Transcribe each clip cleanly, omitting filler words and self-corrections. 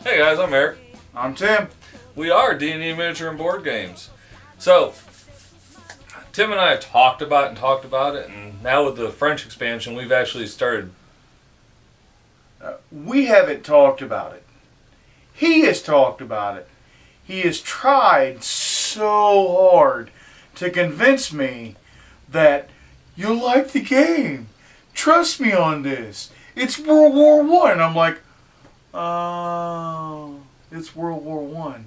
Hey guys, I'm Eric. I'm Tim. We are D&D Miniature and Board Games. So, Tim and I have talked about it, and now with the French expansion, we've actually started. We haven't talked about it. He has talked about it. He has tried so hard to convince me that you'll like the game. Trust me on this. It's World War One. I'm like, oh, it's World War One.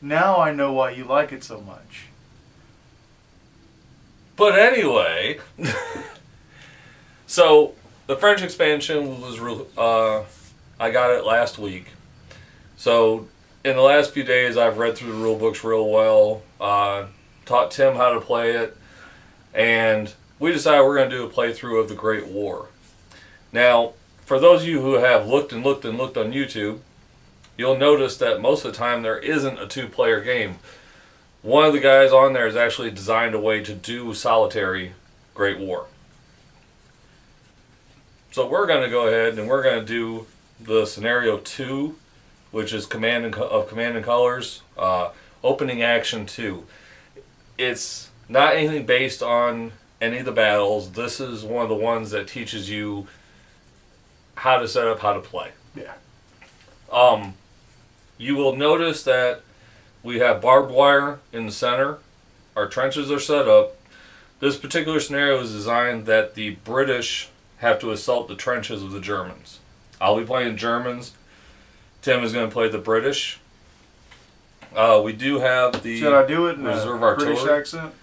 Now I know why you like it so much. But anyway, so the French expansion was I got it last week. So in the last few days, I've read through the rule books real well, taught Tim how to play it, and we decided we're going to do a playthrough of the Great War. Now, for those of you who have looked on YouTube, you'll notice that most of the time there isn't a two-player game. One of the guys on there has actually designed a way to do solitary Great War. So we're going to go ahead and we're going to do the scenario 2, which is Command and Colors, opening action 2. It's not anything based on any of the battles. This is one of the ones that teaches you how to set up, how to play. Yeah. You will notice that we have barbed wire in the center. Our trenches are set up. This particular scenario is designed that the British have to assault the trenches of the Germans. I'll be playing Germans. Tim is going to play the British. We do have the Should I do it in reserve a artillery. British accent?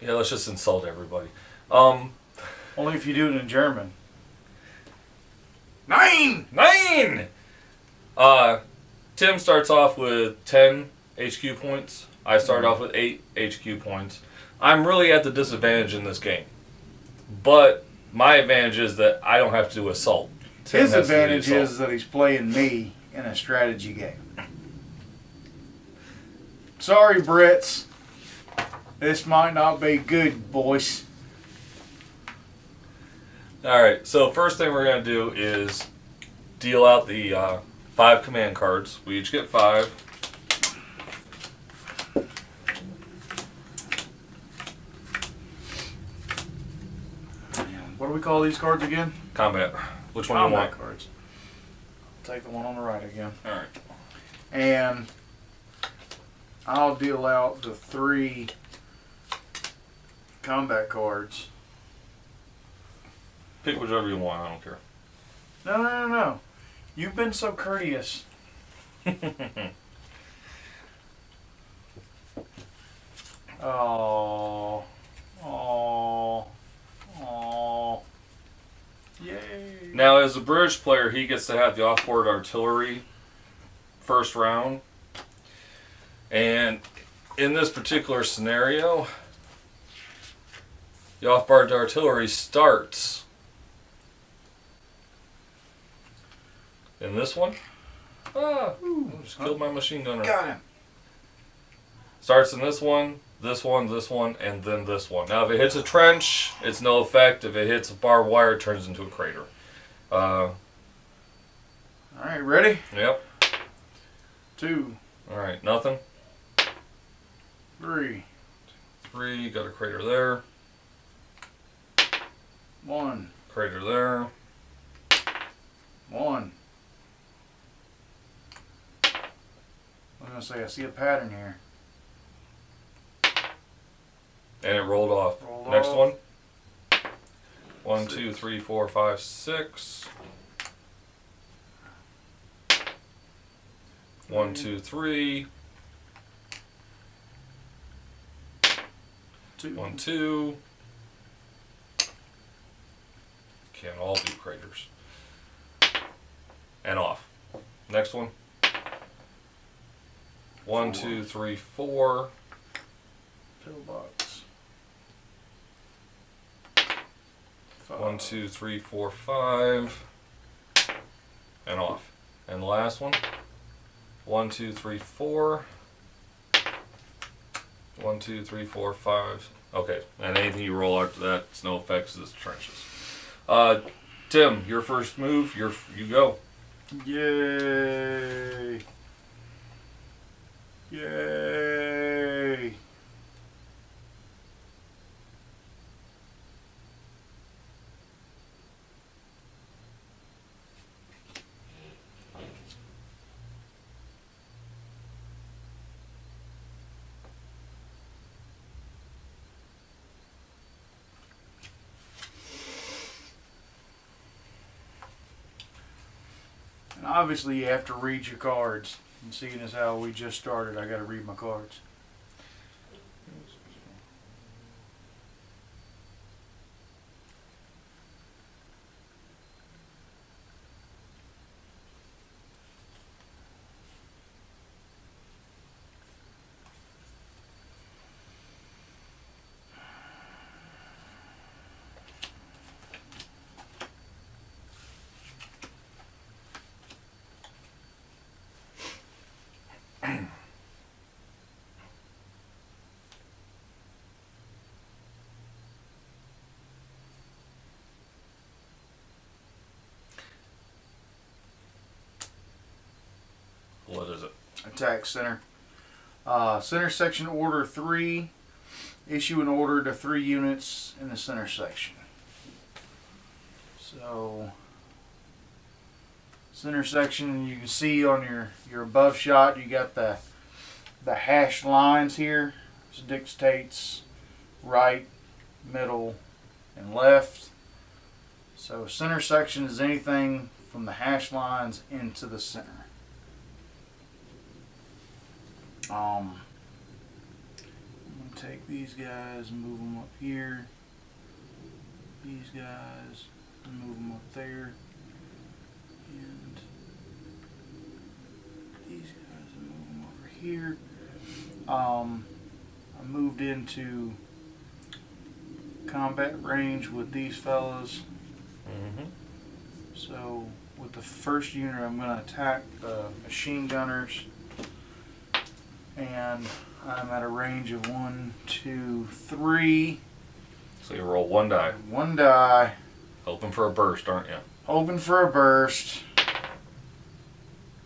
Yeah, let's just insult everybody. Only if you do it in German. Nine! Tim starts off with 10 HQ points. I start off with 8 HQ points. I'm really at the disadvantage in this game. But my advantage is that I don't have to do assault. Tim His has to do advantage assault. is that he's playing me in a strategy game. Sorry, Brits. This might not be good, boys. Alright, so first thing we're going to do is deal out the 5 command cards. We each get 5. What do we call these cards again? Combat. Which one do you want? Combat cards. Take the one on the right again. Alright. And I'll deal out the 3 combat cards. Pick whichever you want, I don't care. No. You've been so courteous. Oh. Yay. Now, as a British player, he gets to have the off-board artillery first round. And in this particular scenario, the off-board artillery starts in this one. Just killed my machine gunner. Got him. Starts in this one, and then this one. Now, if it hits a trench, it's no effect. If it hits a barbed wire, it turns into a crater. All right, ready? Yep. 2, All right, nothing. 3, 3, got a crater there. 1, Crater there. 1. I'm gonna say I see a pattern here. And it rolled off. Rolled Next off. one. 1, 6. 2, 3, 4, 5, 6. 1, 2, 3. 2. 1, 2. Can't all be craters. And off. Next one. 1, 2, 3, 4. Pillbox. 1, 2, 3, 4, 5. And off. And the last one. 1, 2, 3, 4. 1, 2, 3, 4, 5. Okay, and anything you roll after that, it's no effects, it's trenches. Tim, your first move, you go. Yay! Yay! And obviously you have to read your cards. And seeing as how we just started, I got to read my cards. What is it? Attack center. Center section order 3. Issue an order to 3 units in the center section. So, center section, you can see on your above shot, you got the hashed lines here. This dictates right, middle, and left. So center section is anything from the hashed lines into the center. I'm going to take these guys and move them up here. These guys and move them up there. And these guys and move them over here. I moved into combat range with these fellas. So with the first unit, I'm going to attack the machine gunners. And I'm at a range of 1, 2, 3. So you roll 1 die. 1 die. Hoping for a burst, aren't you? Hoping for a burst.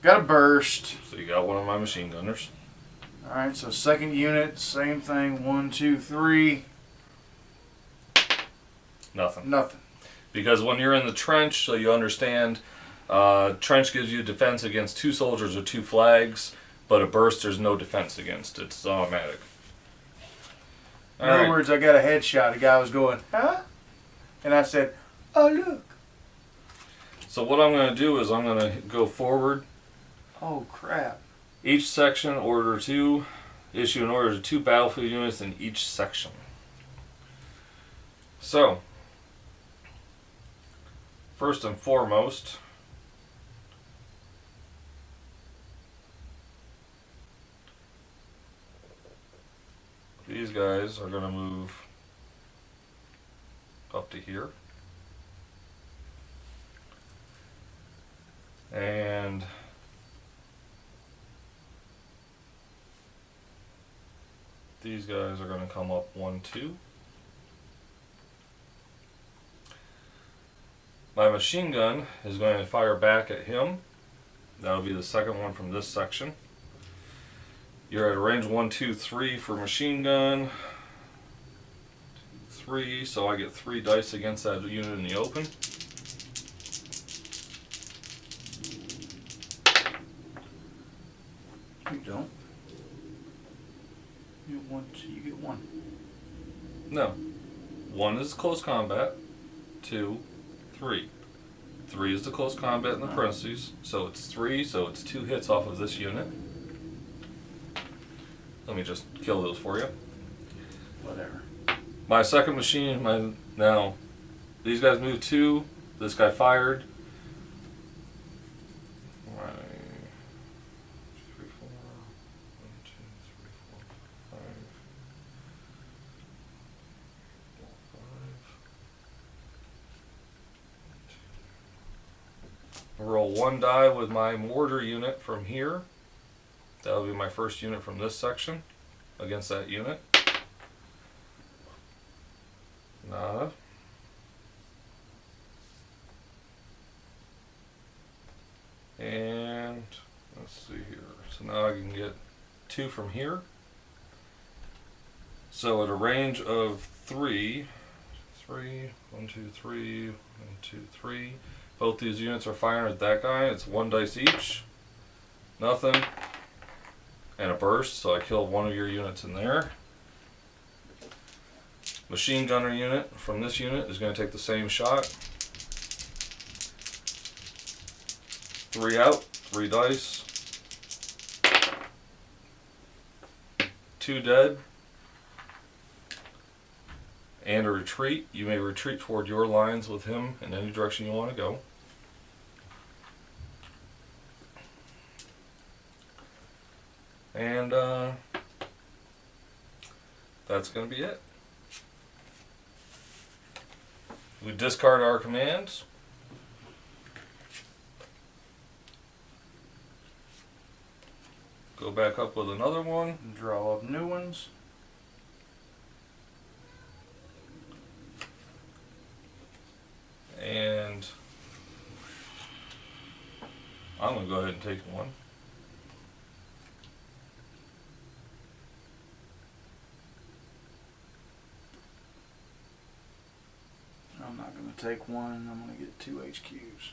Got a burst. So you got one of my machine gunners. Alright, so second unit, same thing. 1, 2, 3. Nothing. Nothing. Because when you're in the trench, so you understand, trench gives you defense against 2 soldiers or 2 flags. But a burst, there's no defense against. It's automatic. In other words, I got a headshot. The guy was going, huh? And I said, oh, look. So what I'm going to do is I'm going to go forward. Oh, crap. Each section, order 2. Issue an order to 2 battlefield units in each section. So, first and foremost, these guys are going to move up to here. And these guys are going to come up 1, 2. My machine gun is going to fire back at him. That'll be the second one from this section. You're at a range 1, 2, 3 for machine gun. 3, so I get 3 dice against that unit in the open. You don't. You get 1, 2, you get 1. No. 1 is close combat. 2, 3. 3 is the close combat in the parentheses. So it's 3, so it's 2 hits off of this unit. Let me just kill those for you. Whatever. My second machine, now, these guys moved 2. This guy fired. 1, 2, 3, 4. 1, 2, 3, 4, 5. 5. Roll 1 die with my mortar unit from here. That'll be my first unit from this section against that unit. Nada. And let's see here. So now I can get 2 from here. So at a range of 3, 1, 2, 3, 1, 2, 3. Both these units are firing at that guy. It's 1 dice each. Nothing. And a burst, so I kill one of your units in there. Machine gunner unit from this unit is going to take the same shot. 3 out, 3 dice. 2 dead. And a retreat. You may retreat toward your lines with him in any direction you want to go. And that's going to be it. We discard our commands. Go back up with another one. Draw up new ones. And I'm going to go ahead and take one. I'm not going to take one. I'm going to get 2 HQs.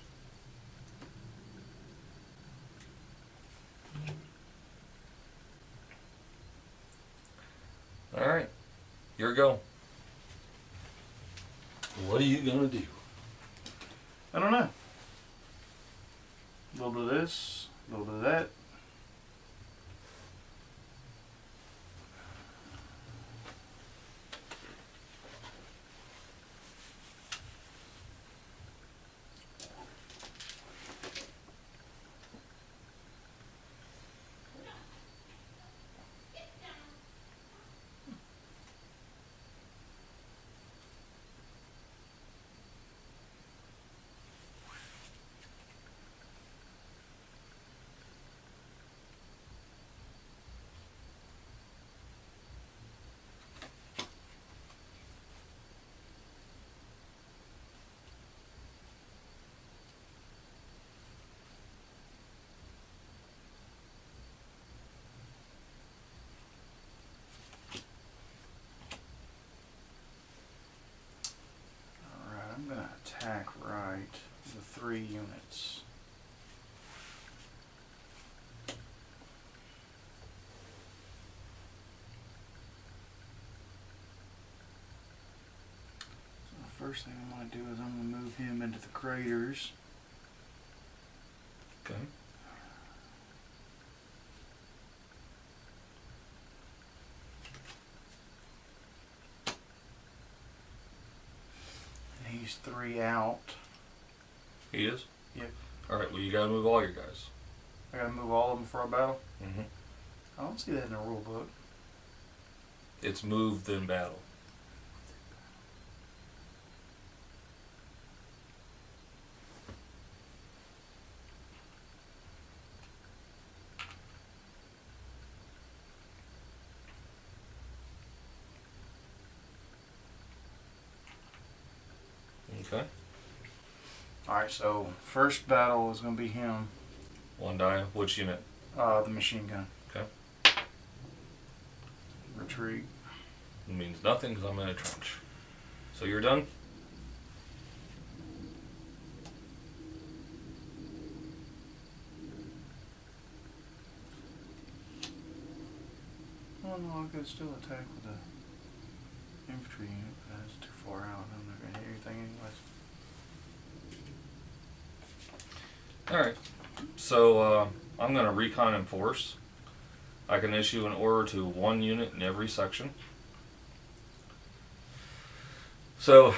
Alright, your go. What are you going to do? I don't know. A little bit of this, a little bit of that. I'm going to attack right the 3 units. So the first thing I'm going to do is I'm going to move him into the craters. Okay. He's 3 out. He is? Yep. Alright, well you gotta move all your guys. I gotta move all of them for a battle? Mm-hmm. I don't see that in the rule book. It's moved in battle. Okay. Alright, so first battle is going to be him. 1 die. Which unit? The machine gun. Okay. Retreat. It means nothing because I'm in a trench. So you're done? Oh no, I could still attack with the infantry unit, but that's too far out. I'm not going to hit anything anyways. Alright. So I'm going to recon and force. I can issue an order to 1 unit in every section. So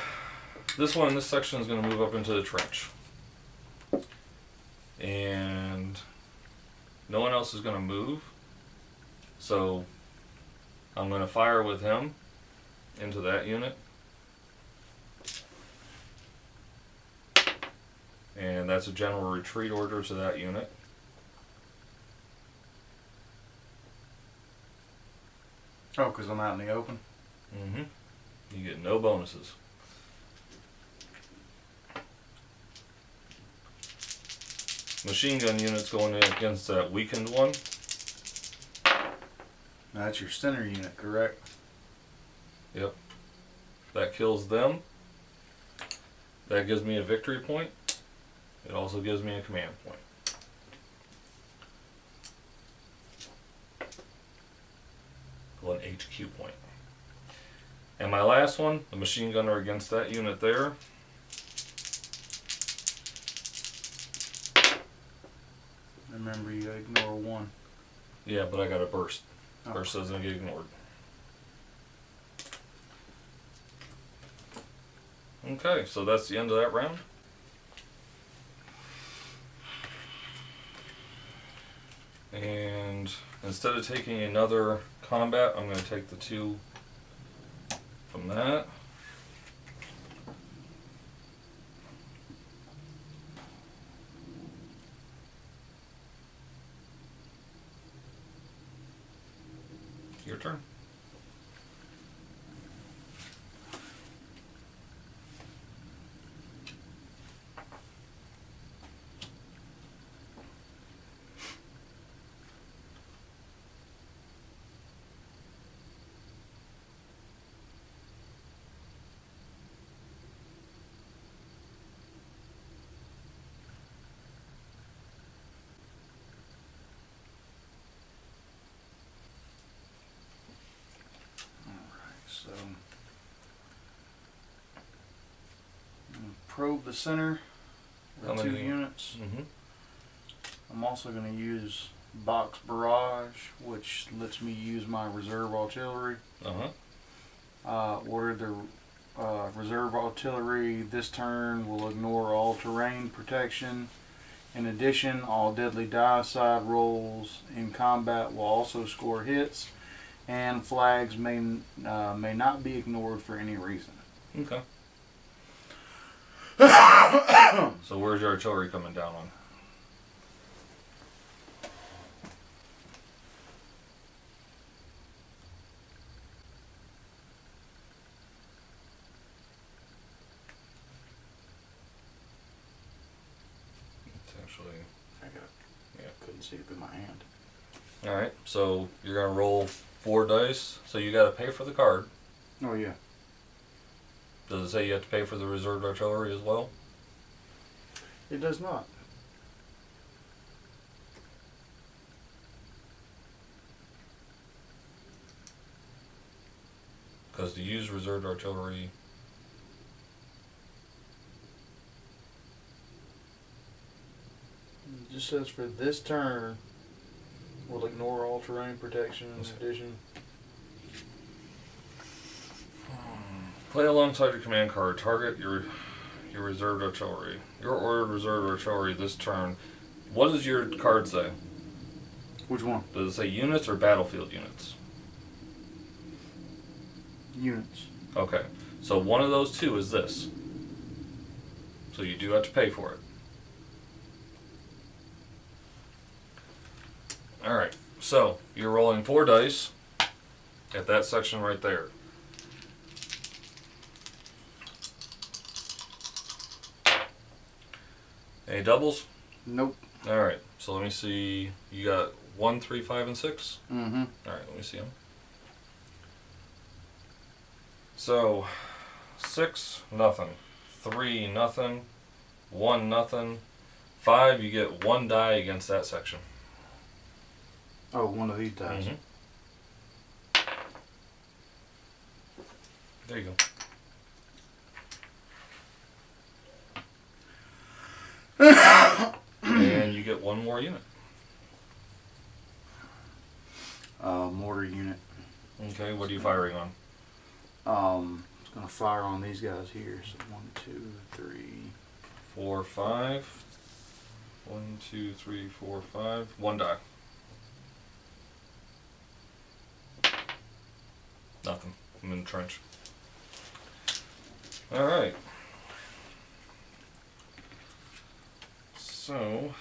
this one in this section is going to move up into the trench. And no one else is going to move. So I'm going to fire with him into that unit. And that's a general retreat order to that unit. Oh, because I'm out in the open? Mm-hmm. You get no bonuses. machine gun units going in against that weakened one. That's your center unit, correct? Yep. That kills them. That gives me a victory point. It also gives me a command point. Well, an HQ point. And my last one, the machine gunner against that unit there. Remember, you ignore 1. Yeah, but I got a burst. Oh. Burst doesn't get ignored. Okay, so that's the end of that round. And instead of taking another combat, I'm going to take the 2 from that. Your turn. So, I'm gonna probe the center How with 2 many? units. Mm-hmm. I'm also going to use box barrage, which lets me use my reserve artillery. Ordered the reserve artillery this turn will ignore all terrain protection. In addition, all deadly die-side rolls in combat will also score hits, and flags may not be ignored for any reason. Okay. So where's your artillery coming down on? It's actually... Couldn't see it in my hand. Alright, so you're going to roll 4 dice, so you got to pay for the card. Oh yeah. Does it say you have to pay for the reserved artillery as well? It does not. Because to use reserved artillery... It just says for this turn, we'll ignore all terrain protection in addition. Play alongside your command card. Target your reserved artillery. Your ordered reserved artillery this turn. What does your card say? Which one? Does it say units or battlefield units? Units. Okay. So one of those 2 is this. So you do have to pay for it. Alright. So you're rolling 4 dice at that section right there. Any doubles? Nope. Alright, so let me see. You got 1, 3, 5, and 6? Mm-hmm. Alright, let me see them. So, 6, nothing. 3, nothing. 1, nothing. 5, you get 1 die against that section. Oh, one of these dice. Mm-hmm. There you go. And you get 1 more unit. Mortar unit. Okay, what are you firing on? It's gonna fire on these guys here. So 1, 2, 3. 4, 5. 1, 2, 3, 4, 5. 1 die. Nothing. I'm in the trench. Alright. So...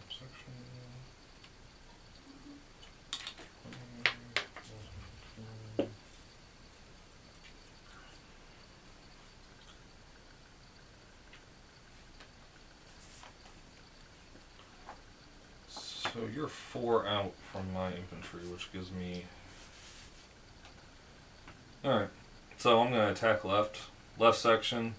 section... So you're 4 out from my infantry, which gives me... Alright, so I'm going to attack left section.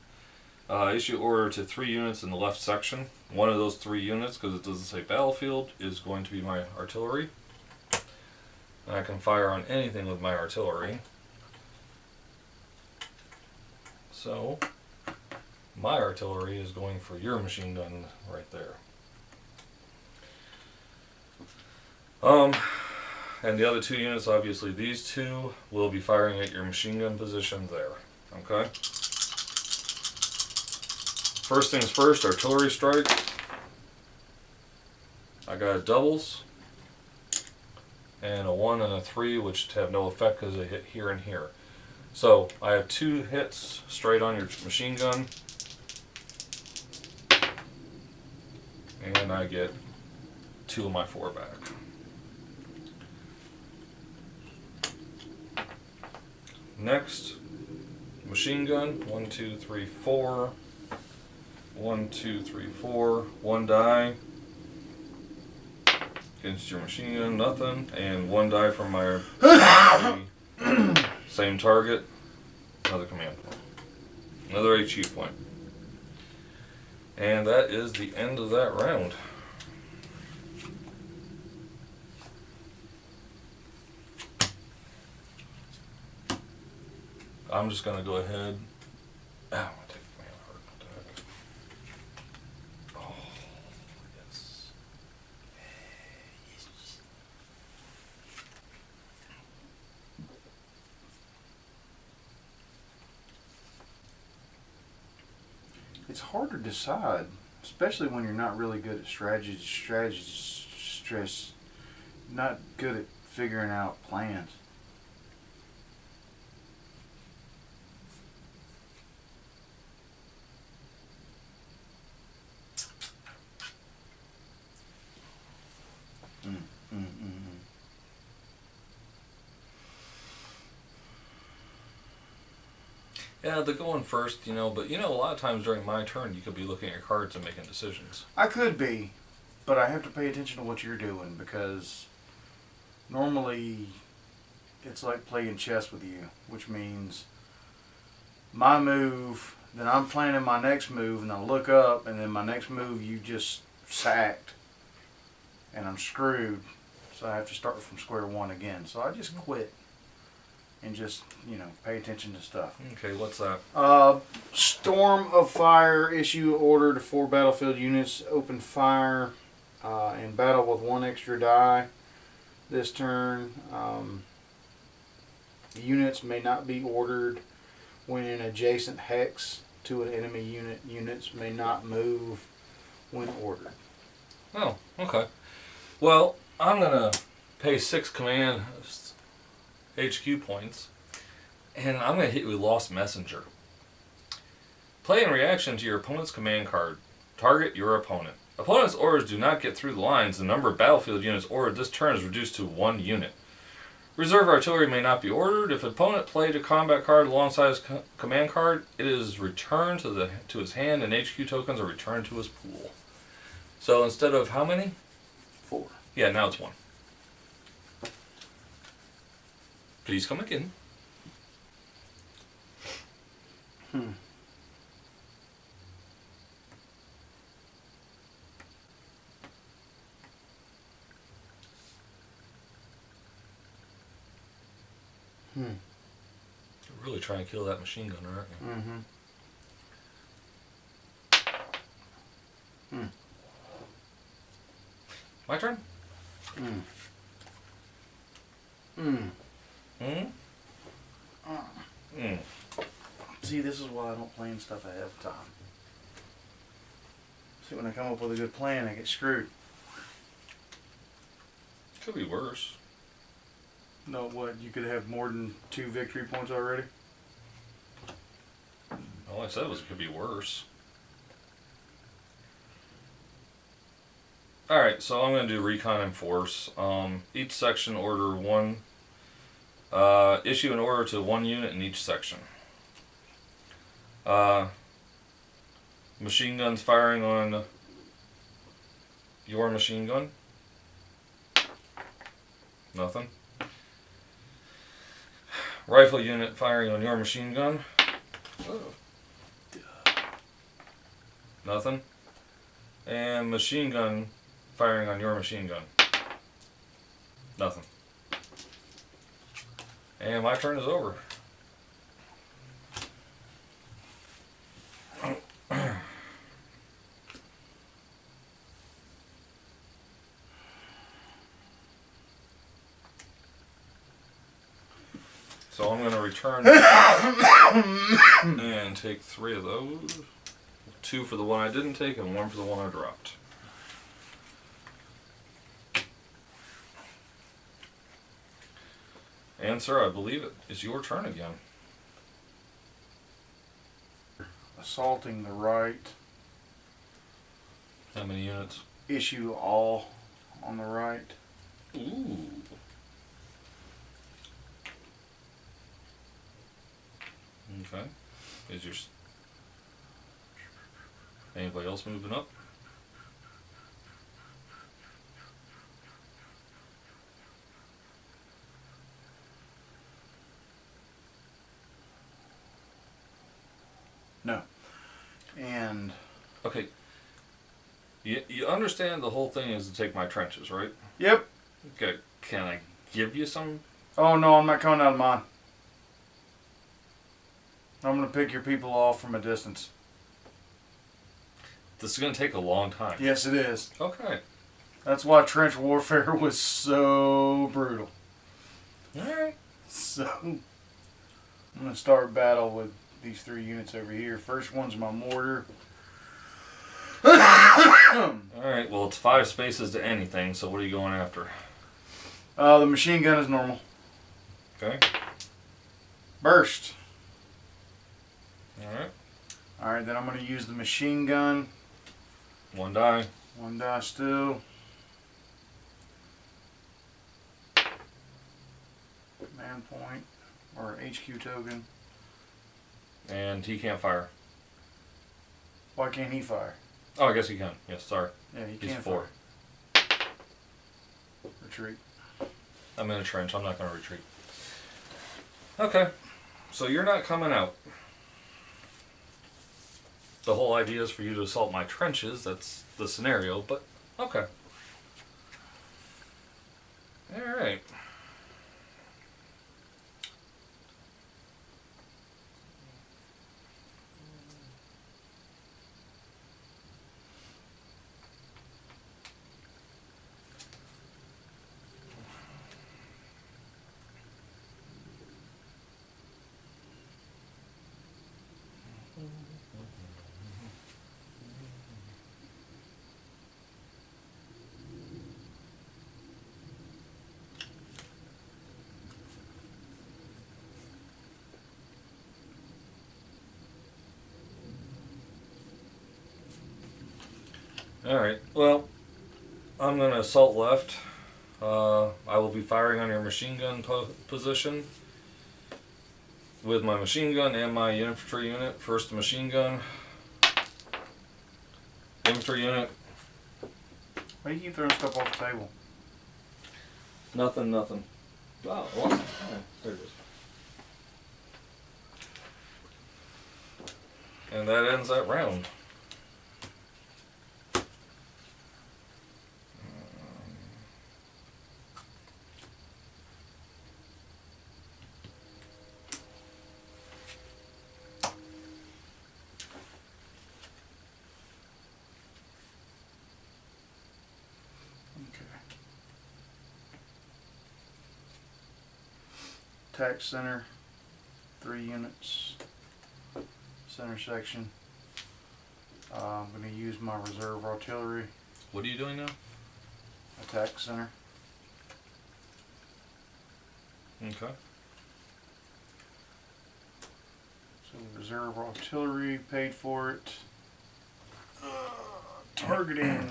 Issue order to 3 units in the left section. One of those 3 units, because it doesn't say battlefield, is going to be my artillery. And I can fire on anything with my artillery. So, my artillery is going for your machine gun right there. And the other 2 units, obviously these 2, will be firing at your machine gun position there. Okay? First things first, artillery strike. I got doubles. And a 1 and a 3, which have no effect because they hit here and here. So, I have 2 hits straight on your machine gun. And I get 2 of my 4 back. Next, machine gun, 1, 2, 3, 4. 1, 2, 3, 4. 1 die. Against your machine gun, nothing. And 1 die from my same target. Another command point. Another HE point. And that is the end of that round. I'm just going to go ahead. I'm going to take command heart attack. Oh, yes. It's hard to decide, especially when you're not really good at not good at figuring out plans. Yeah, they're going first, but a lot of times during my turn, you could be looking at your cards and making decisions. I could be, but I have to pay attention to what you're doing because normally it's like playing chess with you, which means my move, then I'm planning my next move, and I look up, and then my next move you just sacked, and I'm screwed, so I have to start from square one again. So I just quit and just, pay attention to stuff. Okay, what's that? Storm of Fire, issue order to 4 battlefield units, open fire in battle with 1 extra die this turn. Units may not be ordered when in adjacent hex to an enemy unit. Units may not move when ordered. Oh, okay. Well, I'm going to pay 6 command HQ points, and I'm going to hit you with Lost Messenger. Play in reaction to your opponent's command card. Target your opponent. Opponent's orders do not get through the lines. The number of battlefield units ordered this turn is reduced to 1 unit. Reserve artillery may not be ordered. If an opponent played a combat card alongside his command card, it is returned to his hand, and HQ tokens are returned to his pool. So instead of how many? 4. Yeah, now it's 1. Please come again. You're really trying to kill that machine gun, aren't you? My turn? See, this is why I don't plan stuff ahead of time. See, when I come up with a good plan, I get screwed. Could be worse. No, what? You could have more than 2 victory points already? All I said was it could be worse. Alright, so I'm going to do recon and force. Each section order 1. Issue an order to 1 unit in each section. Machine guns firing on your machine gun. Nothing. Rifle unit firing on your machine gun. Oh. Nothing. And machine gun firing on your machine gun. Nothing. And my turn is over. So I'm going to return and take 3 of those. 2 for the one I didn't take and 1 for the one I dropped. And sir, I believe it is your turn again. Assaulting the right. How many units? Issue all on the right. Ooh. Okay. Is your anybody else moving up? No. And Okay. You understand the whole thing is to take my trenches, right? yep. Okay. Can I give you some? Oh no, I'm not coming out of mine. I'm gonna pick your people off from a distance. This is going to take a long time. Yes, it is. Okay. That's why trench warfare was so brutal. Alright. So I'm gonna start battle with these 3 units over here. First one's my mortar. Alright, well it's 5 spaces to anything, so what are you going after? The machine gun is normal. Okay. Burst. Alright. Alright, then I'm gonna use the machine gun. 1 die. 1 die still. Man point or HQ token. And he can't fire. Why can't he fire? Oh, I guess he can. Yes, sorry. Yeah, he He's can't 4. fire. Retreat. I'm in a trench. I'm not going to retreat. Okay. So you're not coming out. The whole idea is for you to assault my trenches. That's the scenario, but okay. Alright. Alright, well, I'm going to assault left. I will be firing on your machine gun position with my machine gun and my infantry unit. First the machine gun. Infantry unit. Why do you keep throwing stuff off the table? Nothing. Wow, oh, there it is. And that ends that round. Attack center, 3 units. Center section. I'm going to use my reserve artillery. What are you doing now? Attack center. Okay. So reserve artillery, paid for it. Targeting.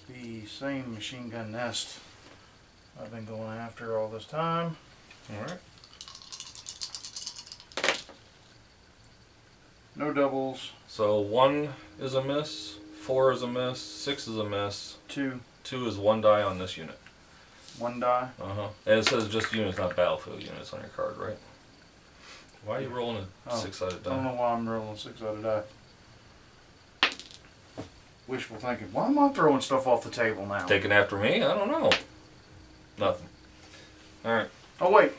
The same machine gun nest I've been going after all this time. Alright. No doubles. So 1 is a miss, 4 is a miss. 6 is a miss. 2. 2 is 1 die on this unit. 1 die. And it says just units, not battlefield units on your card, right? Why are you rolling a 6-sided die? I don't know why I'm rolling a 6-sided die. Wishful thinking. Why am I throwing stuff off the table now? Taking after me? I don't know. Nothing. Alright. Oh wait.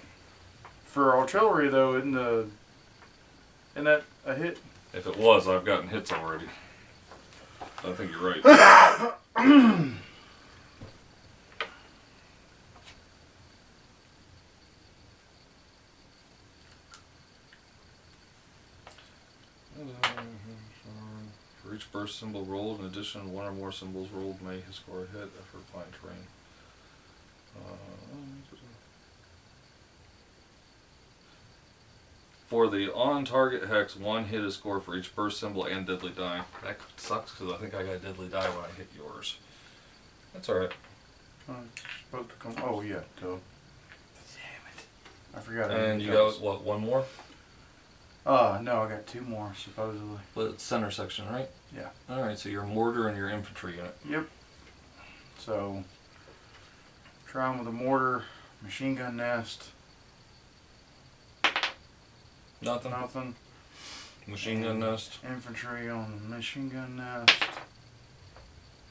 For artillery though, isn't that a hit? If it was, I've gotten hits already. I think you're right. For each burst symbol rolled, in addition, 1 or more symbols rolled may score a hit after applying terrain. For the on-target hex, 1 hit is scored for each burst symbol and deadly die. That sucks because I think I got deadly die when I hit yours. That's alright. It's supposed to come. Oh yeah, duh. Damn it! I forgot. And you got what? 1 more? No, I got 2 more supposedly. But it's center section, right? Yeah. Alright, so your mortar and your infantry unit. Yep. So, trying with a mortar, machine gun nest. Nothing. Nothing. Machine gun nest. Infantry on the machine gun nest.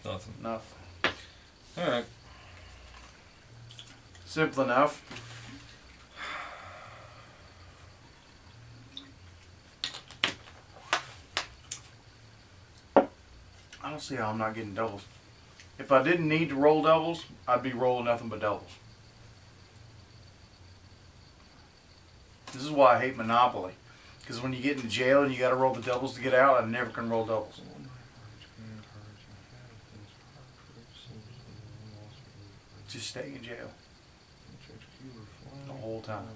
Nothing. Nothing. Alright. Simple enough. I don't see how I'm not getting doubles. If I didn't need to roll doubles, I'd be rolling nothing but doubles. This is why I hate Monopoly. Because when you get into jail and you got to roll the doubles to get out, I never can roll doubles. Just stay in jail. The whole time.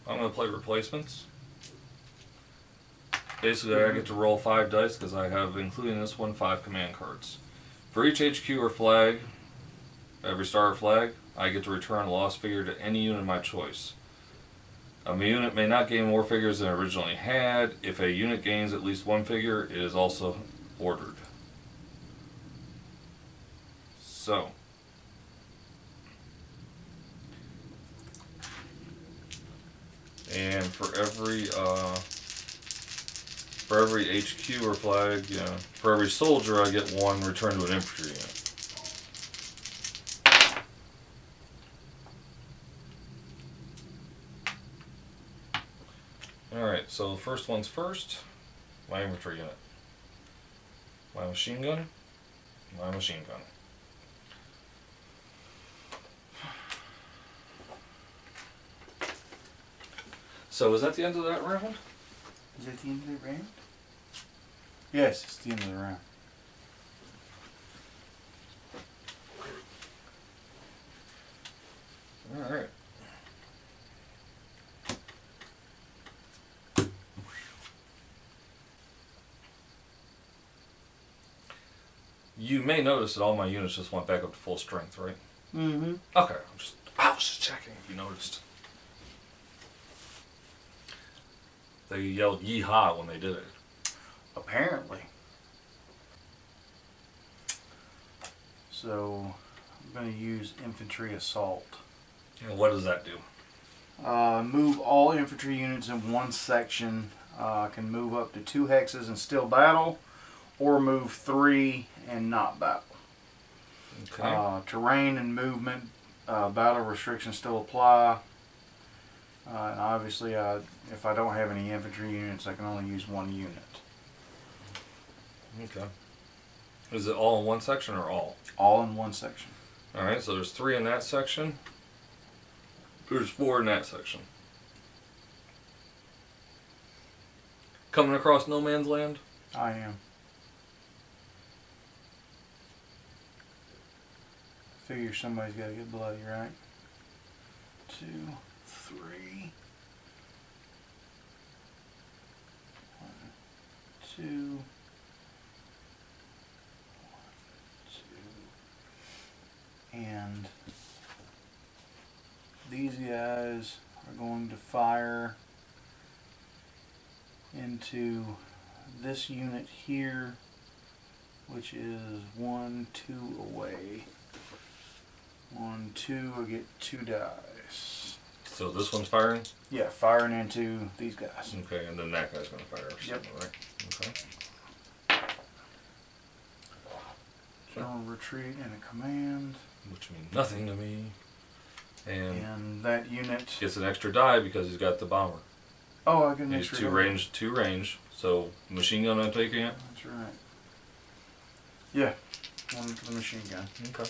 I'm going to play replacements. Basically, I get to roll 5 dice because I have, including this one, 5 command cards. For each HQ or flag, every star or flag, I get to return a lost figure to any unit of my choice. A unit may not gain more figures than it originally had. If a unit gains at least 1 figure, it is also ordered. So, and for every HQ or flag, for every soldier, I get 1 return to an infantry unit. Alright, so the first one's first. My infantry unit. My machine gun. My machine gun. So is that the end of that round? Is that the end of the round? Yes, it's the end of the round. Alright. You may notice that all my units just went back up to full strength, right? Mm-hmm. Okay, I was just checking if you noticed. They yelled yeehaw when they did it. Apparently. So, I'm going to use infantry assault. And what does that do? Move all infantry units in one section. Can move up to 2 hexes and still battle, or move 3 and not battle. Okay. Terrain and movement, battle restrictions still apply. And obviously, if I don't have any infantry units, I can only use 1 unit. Okay. Is it all in one section or all? All in one section. Alright, so there's 3 in that section. There's 4 in that section. Coming across no man's land? I am. Figure somebody's got to get bloody, right? 2, 3. 1, 2. 1, 2. And these guys into this unit here, which is 1, 2 away. 1, 2, I get 2 dice. So this one's firing? Yeah, firing into these guys. Okay, and then that guy's going to fire. Yep. Right? Okay. General retreat and a command. Which means nothing to me. And that unit gets an extra die because he's got the bomber. Oh, I get an He's extra two range. So machine gun I'm taking it. That's right. Yeah, one for the machine gun. Okay.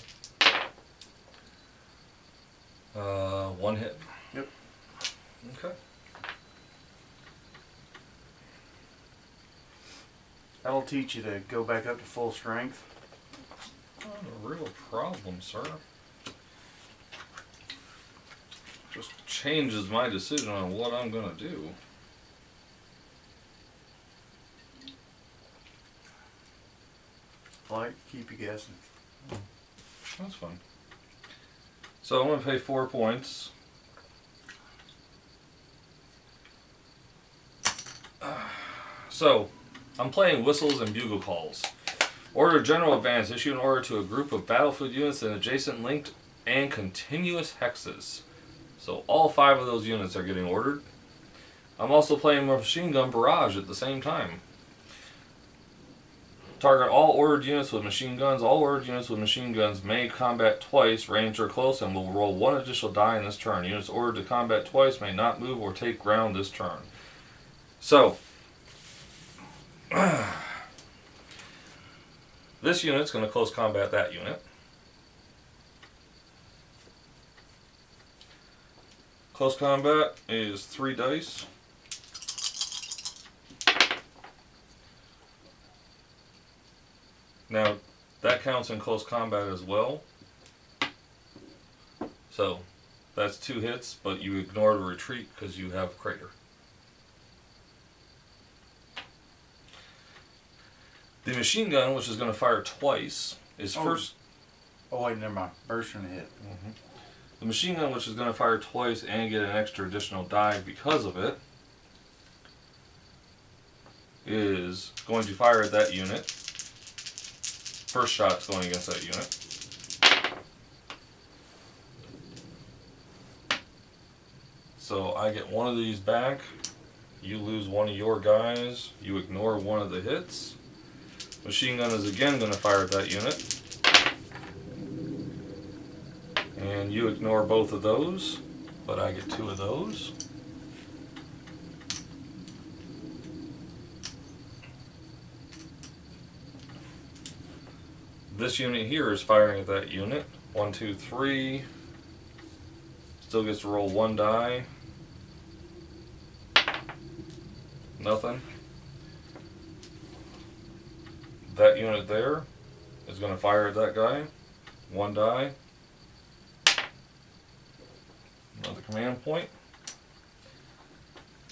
1 hit. Yep. Okay. That'll teach you to go back up to full strength. Not a real problem, sir. Just changes my decision on what I'm gonna do. Like, keep you guessing. That's fine. So I'm gonna pay 4 points. So I'm playing whistles and bugle calls. Order general advance. Issue an order to a group of battlefield units in adjacent linked and continuous hexes. So all 5 of those units are getting ordered. I'm also playing machine gun barrage at the same time. Target all ordered units with machine guns. All ordered units with machine guns may combat twice, range or close, and will roll 1 additional die in this turn. Units ordered to combat twice may not move or take ground this turn. So, this unit's going to close combat that unit. Close combat is 3 dice. Now, that counts in close combat as well. So, that's 2 hits, but you ignore the retreat because you have Crater. The machine gun, which is going to fire twice, is first... Oh, wait, never mind. Burst and hit. Mm-hmm. The machine gun, which is going to fire twice and get an extra additional die because of it, is going to fire at that unit. First shot's going against that unit. So I get 1 of these back. You lose 1 of your guys. You ignore 1 of the hits. Machine gun is again going to fire at that unit. And you ignore both of those, but I get 2 of those. This unit here is firing at that unit. 1, 2, 3. Still gets to roll 1 die. Nothing. That unit there is going to fire at that guy. 1 die. Another command point.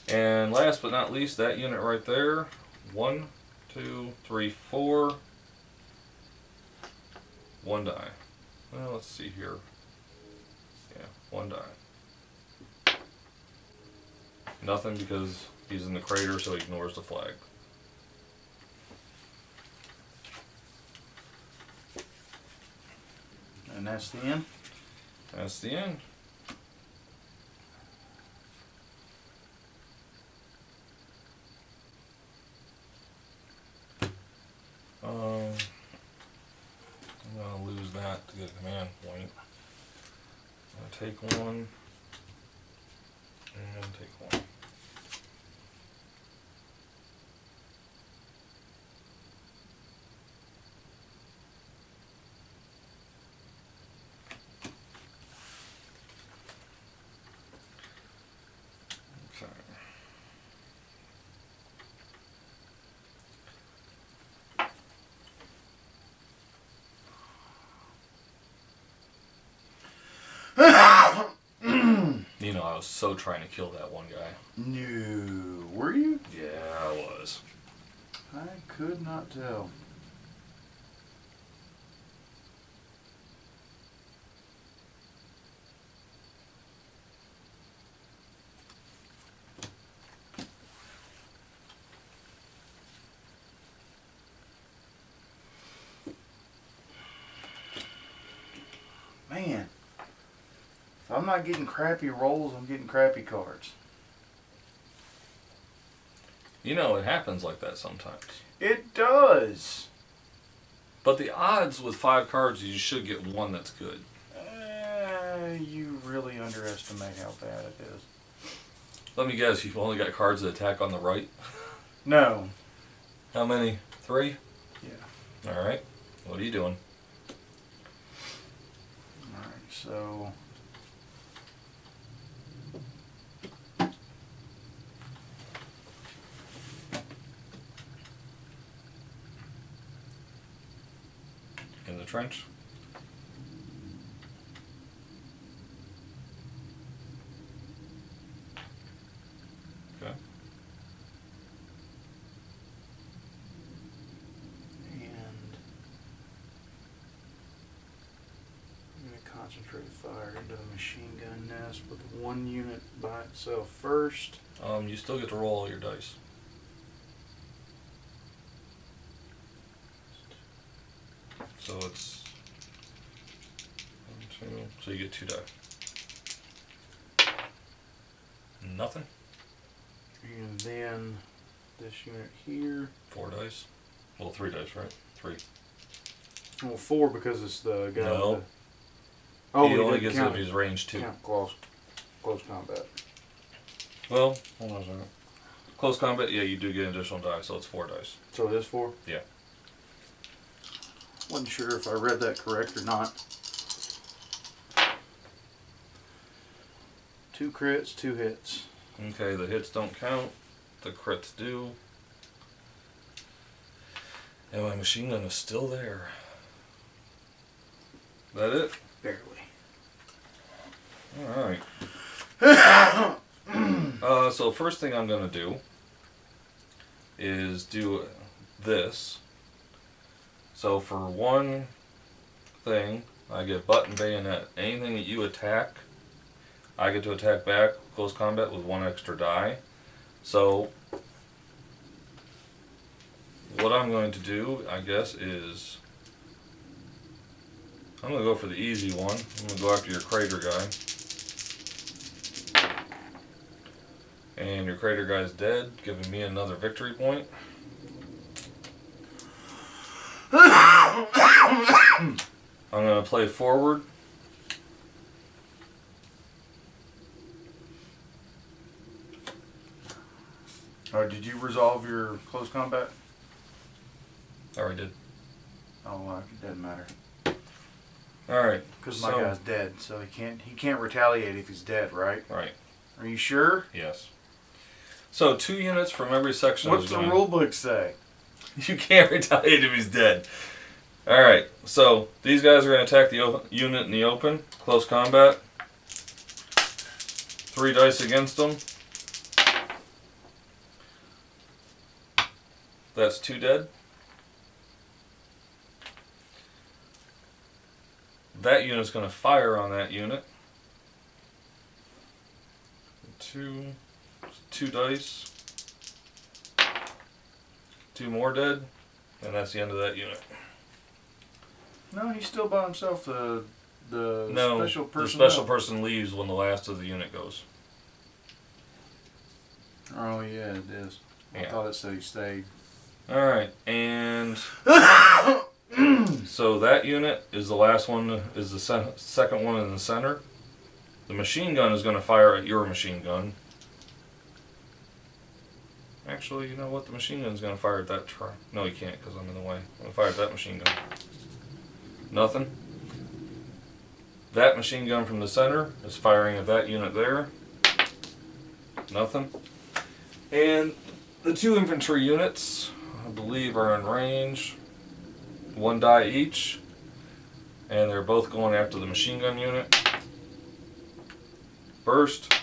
And last but not least, that unit right there. 1, 2, 3, 4. 1 die. Well, let's see here. Yeah, 1 die. Nothing because he's in the crater, so he ignores the flag. And that's the end? That's the end. I'm going to lose that to get a command point. I'm going to take 1 and take 1. Okay. You know, I was so trying to kill that 1 guy. No. Were you? Yeah, I was. I could not tell. I'm not getting crappy rolls, I'm getting crappy cards. You know, it happens like that sometimes. It does. But the odds with 5 cards, you should get one that's good. You really underestimate how bad it is. Let me guess, you've only got cards that attack on the right? No. How many? 3? Yeah. Alright. What are you doing? Alright, so... In the trench? Okay. Concentrated fire into the machine gun nest with 1 unit by itself first. You still get to roll all your dice. So it's 1, 2, so you get 2 die. Nothing. And then this unit here. 4 dice. Well, 3 dice, right? 3. Well, 4 because it's the guy. No. With the, oh, He we only didn't gets it if count, he's range 2. count close combat. Well, hold on a second. Close combat, yeah, you do get an additional die, so it's 4 dice. So it is 4? Yeah. Wasn't sure if I read that correct or not. 2 crits, 2 hits. Okay, the hits don't count. The crits do. And my machine gun is still there. That it? Barely. Alright. So first thing I'm going to do is do this. So for one thing, I get button bayonet. Anything that you attack, I get to attack back close combat with 1 extra die. So what I'm going to do, I guess, is I'm going to go for the easy one. I'm going to go after your crater guy. And your crater guy's dead, giving me another victory point. I'm going to play forward. Oh, did you resolve your close combat? I already did. Oh, well, it doesn't matter. Alright. Because my guy's dead, so he can't retaliate if he's dead, right? Right. Are you sure? Yes. So 2 units from every section. What's the rule book say? You can't retaliate if he's dead. Alright, so these guys are going to attack the unit in the open. Close combat. 3 dice against them. That's 2 dead. That unit's going to fire on that unit. 2 dice. 2 more dead. And that's the end of that unit. No, he's still by himself. The special person. The special person leaves when the last of the unit goes. Oh yeah, it is. I Yeah. thought it said he stayed. Alright, and so that unit is the last one, is the second one in the center. The machine gun is going to fire at your machine gun. Actually, you know what? The machine gun is going to fire at that No, he can't because I'm in the way. I'm going to fire at that machine gun. Nothing. That machine gun from the center is firing at that unit there. Nothing. And the 2 infantry units, I believe, are in range. 1 die each. And they're both going after the machine gun unit. Burst.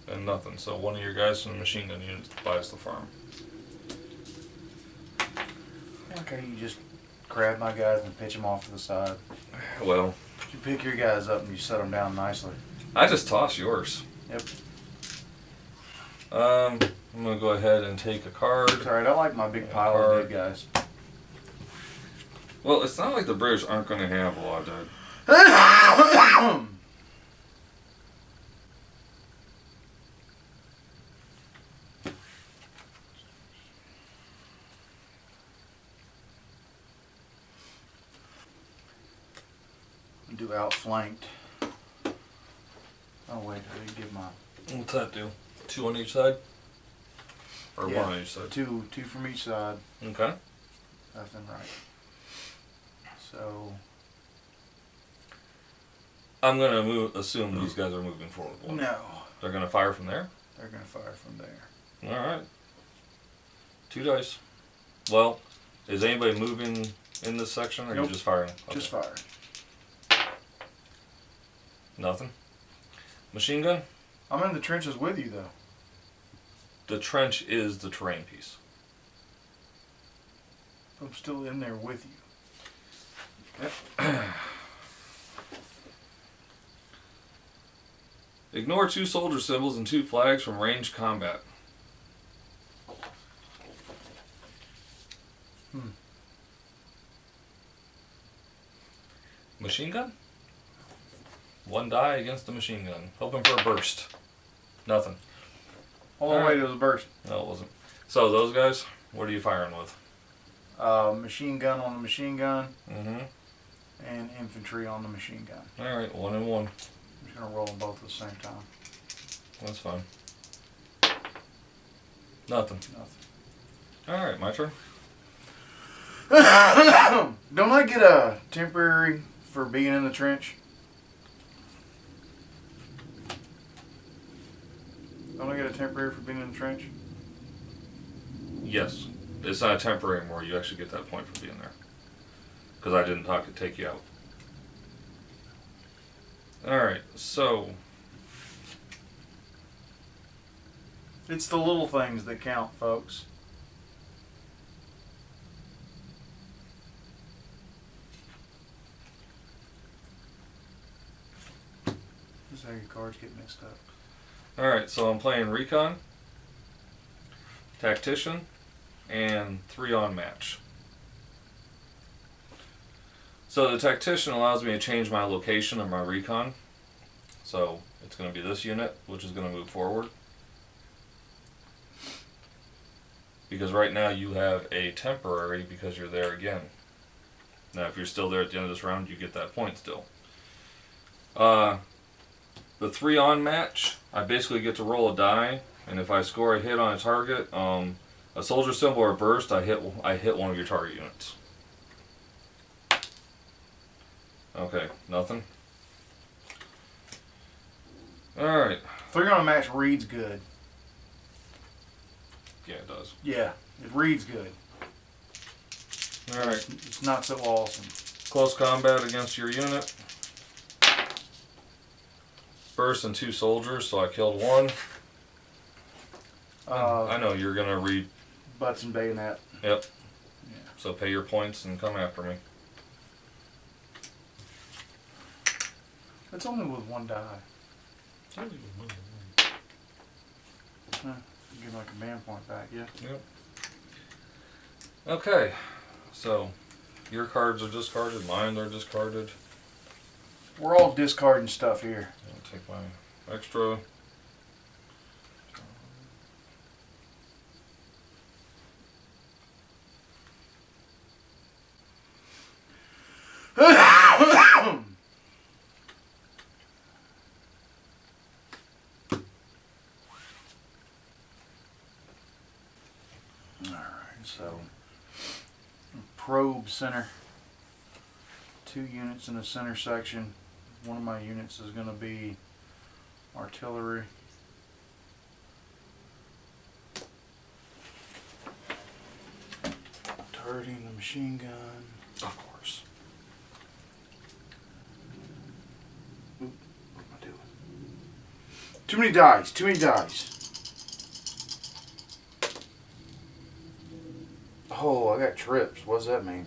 And nothing. So one of your guys from the machine gun unit buys the farm. Okay, you just grab my guys and pitch them off to the side. Well, You pick your guys up and you set them down nicely. I just toss yours. Yep. I'm going to go ahead and take a card. It's alright, I like my big pile of dead guys. Well, it's not like the British aren't going to have a lot of dead. Do outflanked. Oh wait, I didn't give my What's that do? 2 on each side? Or Yeah, 1 on each side? two from each side. Okay. Left and right. So I'm going to assume these guys are moving forward. One. no, They're going to fire from there? they're gonna fire from there. Alright. 2 dice. Well, is anybody moving in this section, or are Nope. you just firing? Just fire. Nothing? Machine gun? I'm in the trenches with you though. The trench is the terrain piece. I'm still in there with you. Ignore 2 soldier symbols and 2 flags from ranged combat. Machine gun? 1 die against the machine gun. Hoping for a burst. Nothing. All the way to the burst. No, it wasn't. So those guys, what are you firing with? Machine gun on the machine gun, Mm-hmm. and infantry on the machine gun. Alright, 1 and 1. I'm just gonna roll them both at the same time. That's fine. Nothing. Nothing. Alright, my turn. Don't I get a temporary for being in the trench? Don't I get a temporary for being in the trench? Yes. It's not a temporary anymore. You actually get that point for being there. Because I didn't take you out. Alright, so... It's the little things that count, folks. This is how your cards get mixed up. Alright, so I'm playing Recon, Tactician, and 3 on match. So the Tactician allows me to change my location of my Recon. So it's going to be this unit, which is going to move forward. Because right now you have a temporary because you're there again. Now if you're still there at the end of this round, you get that point still. The 3 on match, I basically get to roll a die, and if I score a hit on a target, a soldier symbol or a burst, I hit one of your target units. Okay, nothing. Alright. 3 on a match reads good. Yeah, it does. Yeah, it reads good. Alright. It's not so awesome. Close combat against your unit. Burst and 2 soldiers, so I killed 1. I know you're gonna read. Butts and bayonet. Yep. Yeah. So pay your points and come after me. It's only with 1 die. Huh, give my command point back, yeah. Yep. Okay. So your cards are discarded, mine are discarded. We're all discarding stuff here. I'll take my extra. So, probe center. 2 units in the center section. One of my units is going to be artillery. Targeting the machine gun. Of course. Oop, what am I doing? Too many dice. Too many dice. Oh, I got trips. What does that mean?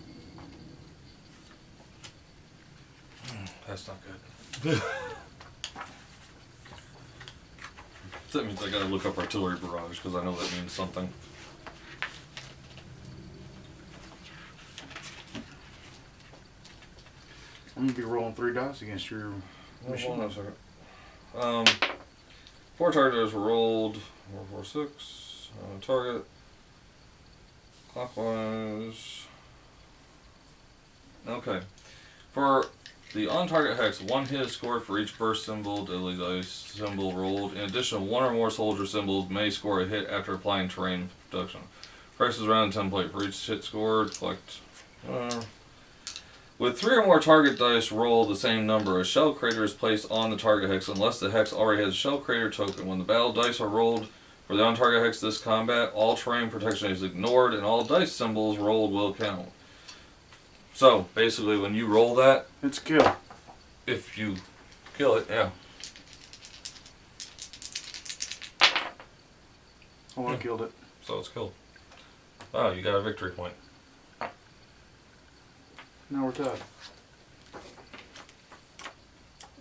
That's not good. That means I gotta look up artillery barrage because I know that means something. I'm gonna be rolling 3 dice against your machine. Hold on a second. 4 targets were rolled. 4, 4, 6. Target. Clockwise. Okay. For The on-target hex, one hit is scored for each burst symbol, deadly dice symbol rolled. In addition, one or more soldier symbols may score a hit after applying terrain protection. Price is around a template for each hit scored. Collect. With 3 or more target dice roll the same number, a shell crater is placed on the target hex unless the hex already has a shell crater token. When the battle dice are rolled for the on-target hex this combat, all terrain protection is ignored and all dice symbols rolled will count. So, basically, when you roll that, it's kill. If you kill it, yeah. Oh, I killed it. So it's killed. Oh, you got a victory point. Now we're tied.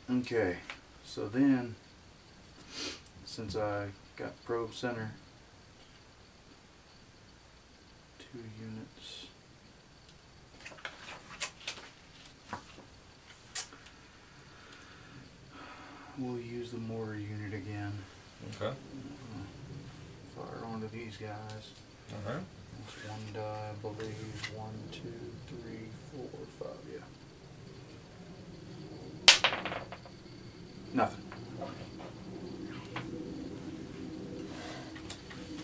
Okay, so then, since I got probe center, 2 units. We'll use the mortar unit again. Okay. Fire onto these guys. Alright. That's 1 die, I believe. 1, 2, 3, 4, 5, yeah. Nothing.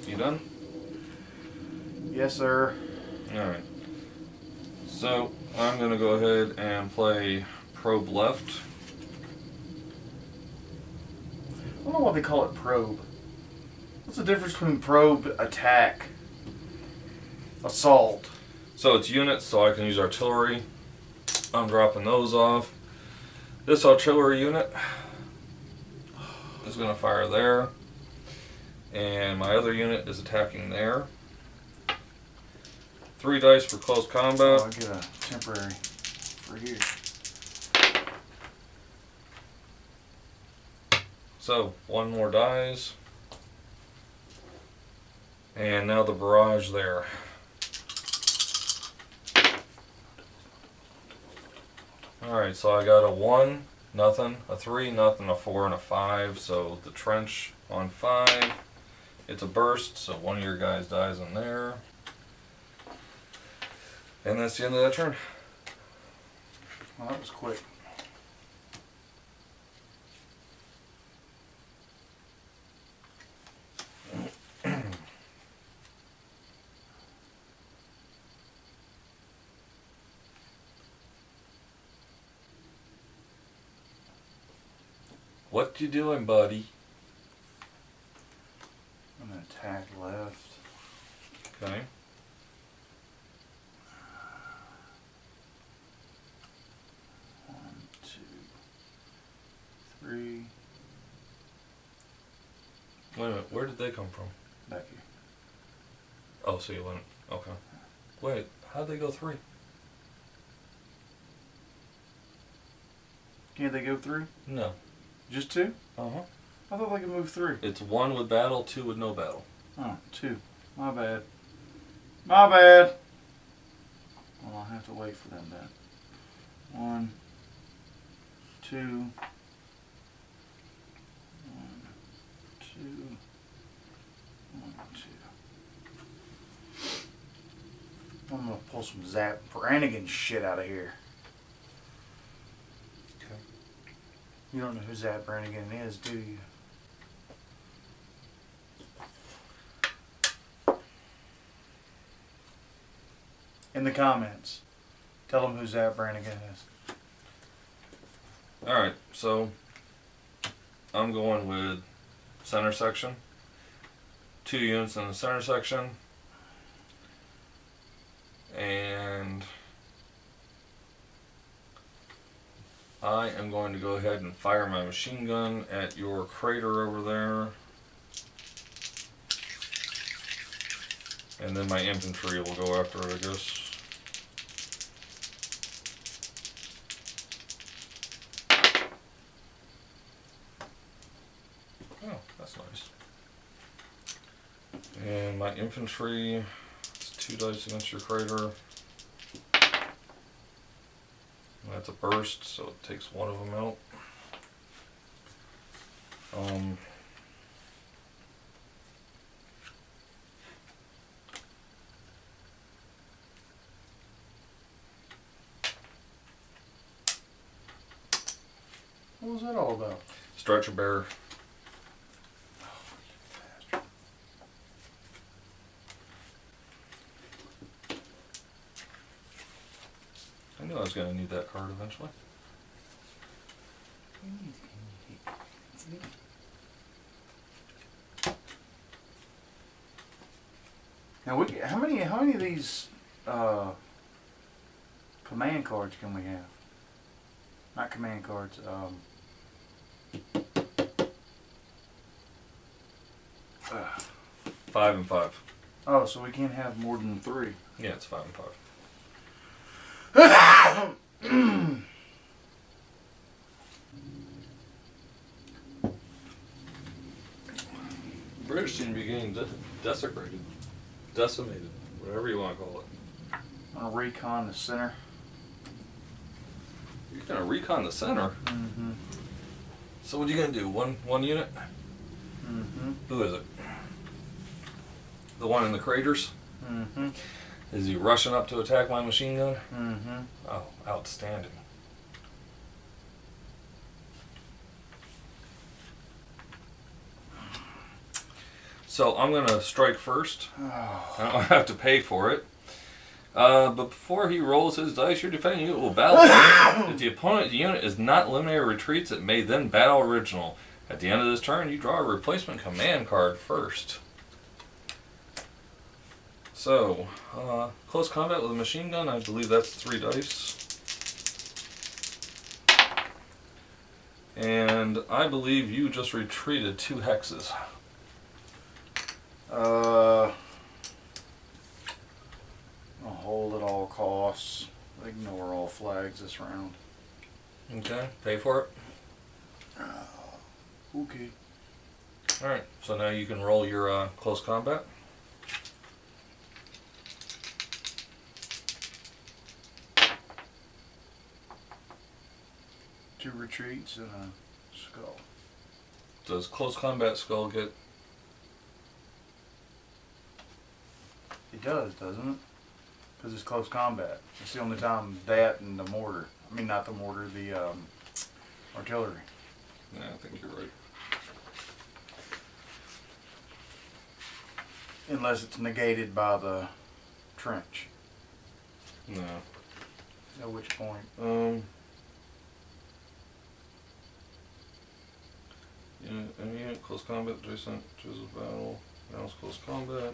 You done? Yes, sir. Alright. So, I'm going to go ahead and play probe left. I don't know why they call it probe. What's the difference between probe, attack, assault? So it's units, so I can use artillery. I'm dropping those off. This artillery unit is going to fire there. And my other unit is attacking there. 3 dice for close combat. Oh, I get a temporary for here. So, 1 more dies. And now the barrage there. Alright, so I got a 1, nothing, a 3, nothing, a 4, and a 5. So the trench on 5. It's a burst, so one of your guys dies in there. And that's the end of that turn. Well, that was quick. What you doing, buddy? I'm gonna attack left. Okay. One, 2, 3. Wait a minute, where did they come from? Back here. Oh, so you went, okay. Wait, how'd they go 3? Can't they go 3? No. Just 2? Uh-huh. I thought they could move 3. It's 1 with battle, 2 with no battle. Oh, 2. My bad. My bad. Well, I'll have to wait for them then. 1, 2. 1, 2. 1, 2. I'm gonna pull some Zap Brannigan shit out of here. Okay. You don't know who Zap Brannigan is, do you? In the comments, tell them who Zap Brannigan is. Alright, so I'm going with center section. 2 units in the center section. And I am going to go ahead and fire my machine gun at your crater over there. And then my infantry will go after it, I guess. Oh, that's nice. And my infantry, it's 2 dice against your crater. That's a burst, so it takes 1 of them out. What was that all about? Stretcher bearer. I knew I was going to need that card eventually. Now, how many of these command cards can we have? Not command cards. 5 and 5. Oh, so we can't have more than 3. Yeah, it's 5 and 5. British seem to be getting desecrated, decimated, whatever you want to call it. I'm gonna recon the center. You're gonna recon the center. Mm-hmm. So what are you gonna do? One unit? Mm-hmm. Who is it? The one in the craters? Mm-hmm. Is he rushing up to attack my machine gun? Mm-hmm. Oh, outstanding. So I'm gonna strike first. Oh. I don't have to pay for it. But before he rolls his dice, your defending unit will battle. If the opponent's unit is not eliminated or retreats, it may then battle original. At the end of this turn, you draw a replacement command card first. So, close combat with a machine gun, I believe that's 3 dice. And I believe you just retreated 2 hexes. I'll hold at all costs. Ignore all flags this round. Okay, pay for it. Okay. Alright, so now you can roll your close combat. Two retreats and a skull. Does close combat skull get... It does, doesn't it? Because it's close combat. It's the only time that and the mortar. I mean, not the mortar, the artillery. Yeah, I think you're right. Unless it's negated by the trench. No. At which point? Any unit close combat adjacent chooses battle. Now close combat.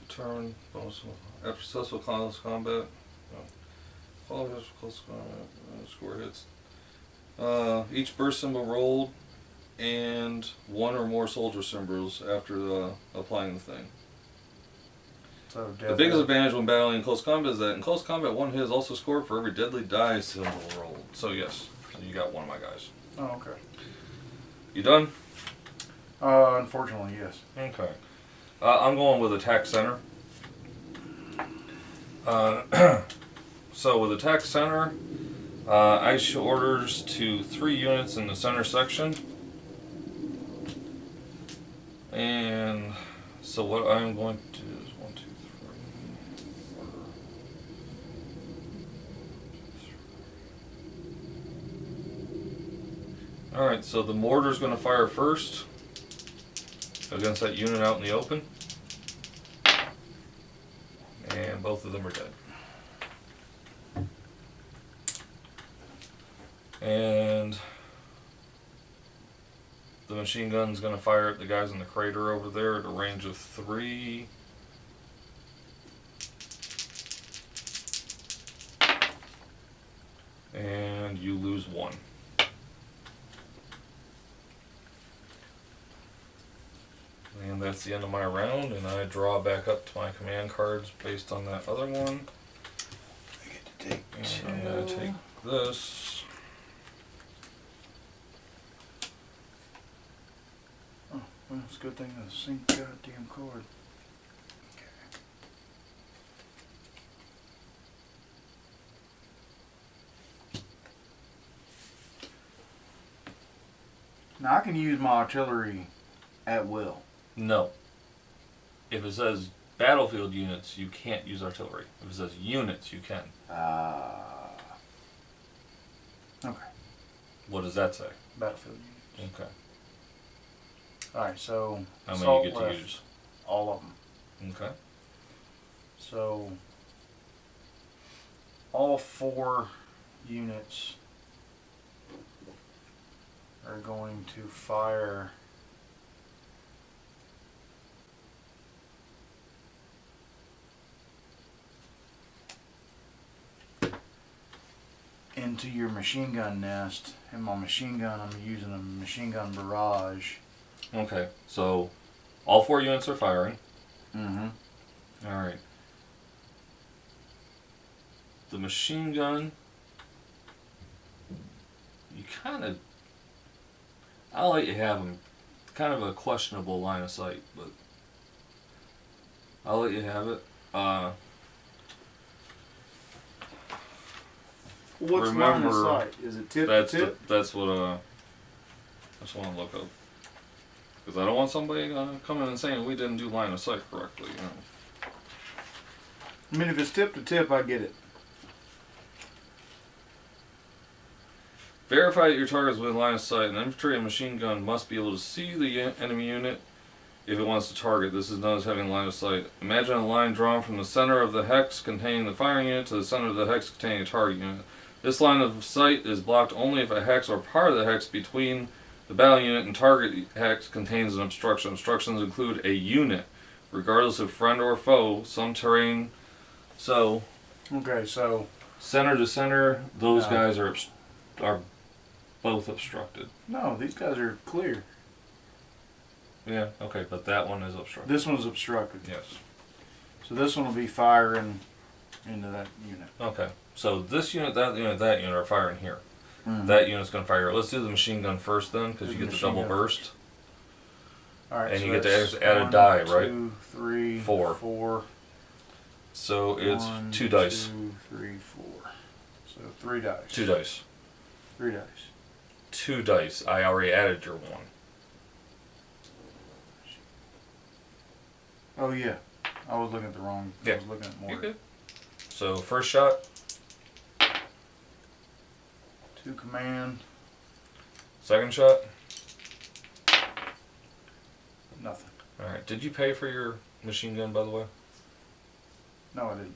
Determine bonus after successful close combat. Qualifiers for close combat. Score hits. Each burst symbol rolled and 1 or more soldier symbols after applying the thing. So The biggest advantage when battling in close combat is that in close combat, 1 hit is also scored for every deadly die symbol rolled. So yes, so you got 1 of my guys. Oh, okay. You done? Unfortunately, yes. Okay. I'm going with attack center. So with attack center, I issue orders to 3 units in the center section. And so what I'm going to do is 1, 2, 3. Alright, so the mortar is going to fire first against that unit out in the open. And both of them are dead. And the machine gun's going to fire at the guys in the crater over there at a range of 3. And you lose 1. And that's the end of my round, and I draw back up to my command cards based on that other one. I get to take And I'm going to take this. Oh, well, it's a good thing I synced goddamn card. Okay. Now I can use my artillery at will. No. If it says battlefield units, you can't use artillery. If it says units, you can. Okay. What does that say? Battlefield units. Okay. Alright, so How many assault you get to left, use? all of them. Okay. So all 4 units are going to fire into your machine gun nest. And my machine gun, I'm using a machine gun barrage. Okay. So all 4 units are firing. Mm-hmm. All right. The machine gun. You kind of. I'll let you have them. Kind of a questionable line of sight, but I'll let you have it. What's line of sight? Is it tip to tip? That's what I just want to look up. Because I don't want somebody coming and saying we didn't do line of sight correctly. You know. I mean, if it's tip to tip, I get it. Verify that your target is within line of sight. An infantry and machine gun must be able to see the enemy unit if it wants to target. This is known as having line of sight. Imagine a line drawn from the center of the hex containing the firing unit to the center of the hex containing a target unit. This line of sight is blocked only if a hex or part of the hex between the battle unit and target hex contains an obstruction. Obstructions include a unit, regardless of friend or foe, some terrain. So, Okay, so center to center, those No. guys are both obstructed. no, these guys are clear. Yeah, okay, but that one is obstructed. This one's obstructed. Yes. So this one will be firing into that unit. Okay, so this unit, that unit are firing here. Mm-hmm. That unit's going to fire here. Let's do the machine gun first then, because Do you the get the machine double gun burst. Alright, And so you get to that's add a 1, die, right? 2, 3, 4. 4. So it's 1, 2 dice. 2, 3, 4. So 3 dice. 2 dice. 3 dice. 2 dice. I already added your 1. Oh yeah, I was looking at the wrong. Yeah. I was looking at You more. good? So first shot, 2 command. second shot. Nothing. All right. Did you pay for your machine gun, by the way? No, I didn't.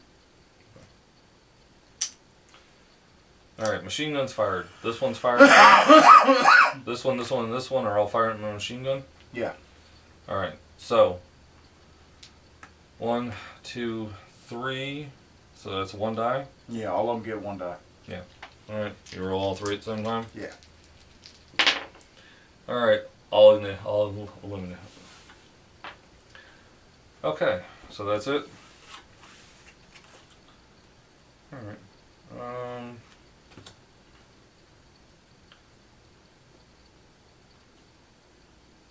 All right. Machine gun's fired. This one's fired. This one, and this one are all firing on a machine gun. Yeah. All right. So 1, 2, 3. So that's 1 die. Yeah, all of them get 1 die. All right. You roll all 3 at the same time. Yeah. All right. All eliminate. Okay. So that's it. All right.